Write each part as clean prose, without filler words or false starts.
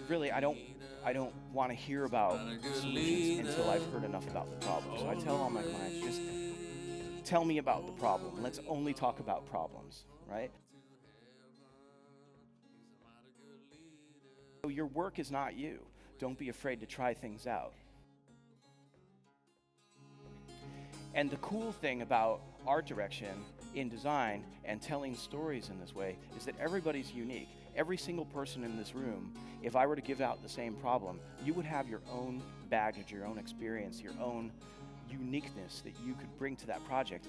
Really, I don't want to hear about solutions until I've heard enough about the problem. So I tell all my clients, just tell me about the problem. Let's only talk about problems, right? So your work is not you. Don't be afraid to try things out. And the cool thing about art direction in design and telling stories in this way is that everybody's unique. Every single person in this room, if I were to give out the same problem, you would have your own baggage, your own experience, your own uniqueness that you could bring to that project.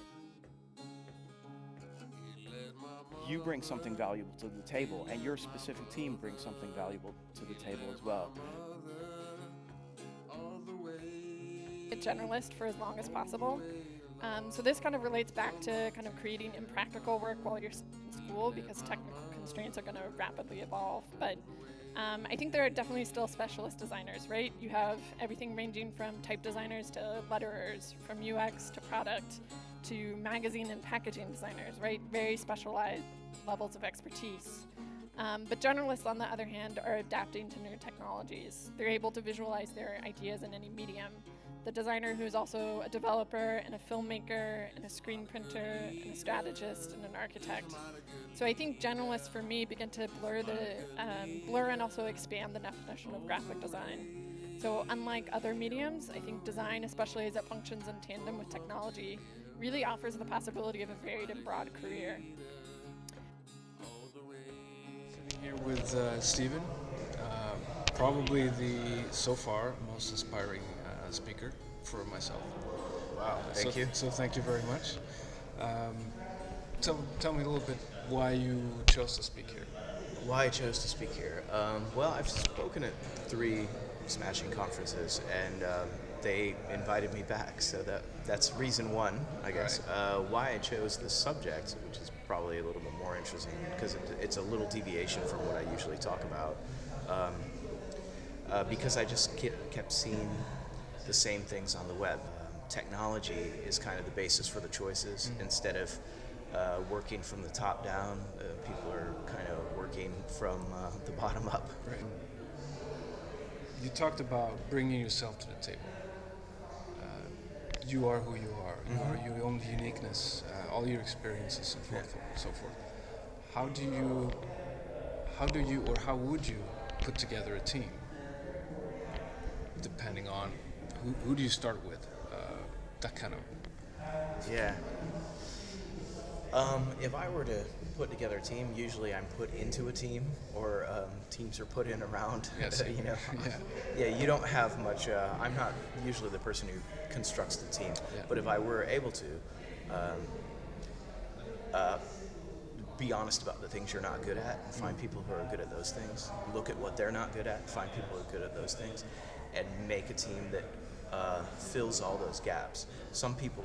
You bring something valuable to the table, and your specific team brings something valuable to the table as well. A generalist for as long as possible. So this kind of relates back to kind of creating impractical work while you're in school, because technical constraints are going to rapidly evolve. But I think there are definitely still specialist designers, right? You have everything ranging from type designers to letterers, from UX to product to magazine and packaging designers, right? Very specialized levels of expertise. But generalists, on the other hand, are adapting to new technologies. They're able to visualize their ideas in any medium. The designer who's also a developer and a filmmaker and a screen printer and a strategist and an architect. So I think generalists for me begin to blur and also expand the definition of graphic design. So unlike other mediums, I think design, especially as it functions in tandem with technology, really offers the possibility of a varied and broad career. Sitting here with Steven, probably so far most inspiring speaker for myself. Wow, thank you. So thank you very much. Tell me a little bit why you chose to speak here. Why I chose to speak here? Well, I've spoken at 3 Smashing conferences, and they invited me back, so that's reason one, I guess. Right. Why I chose this subject, which is probably a little bit more interesting, because it's a little deviation from what I usually talk about, because I just kept seeing the same things on the web. Technology is kind of the basis for the choices. Instead of working from the top down, people are kind of working from the bottom up. Right. You talked about bringing yourself to the table. You are who you are. You are your own uniqueness, all your experiences, and so forth. How do you, or how would you put together a team? Depending on who do you start with? That kind of. Yeah. If I were to put together a team, usually I'm put into a team, or teams are put in around. Yes. You know. Yeah. Yeah. You don't have much. I'm not usually the person who constructs the team, but if I were able to, be honest about the things you're not good at, and find people who are good at those things. Look at what they're not good at, find people who are good at those things, and make a team that fills all those gaps. Some people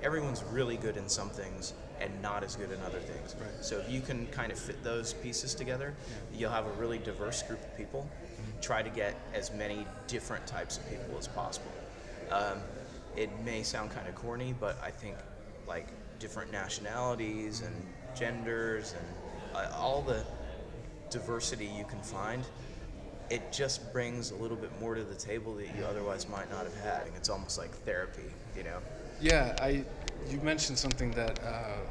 everyone's really good in some things and not as good in other things. Right. So if you can kind of fit those pieces together, you'll have a really diverse group of people. Try to get as many different types of people as possible. It may sound kind of corny, but I think like different nationalities and genders and all the diversity you can find, it just brings a little bit more to the table that you otherwise might not have had. It's almost like therapy, you know? Yeah, you mentioned something that a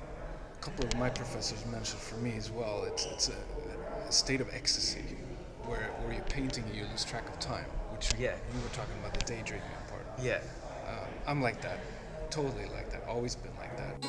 couple of my professors mentioned for me as well. It's a state of ecstasy where you're painting and you lose track of time, which you were talking about the daydreaming part. Yeah. I'm like that, totally like that, always been like that.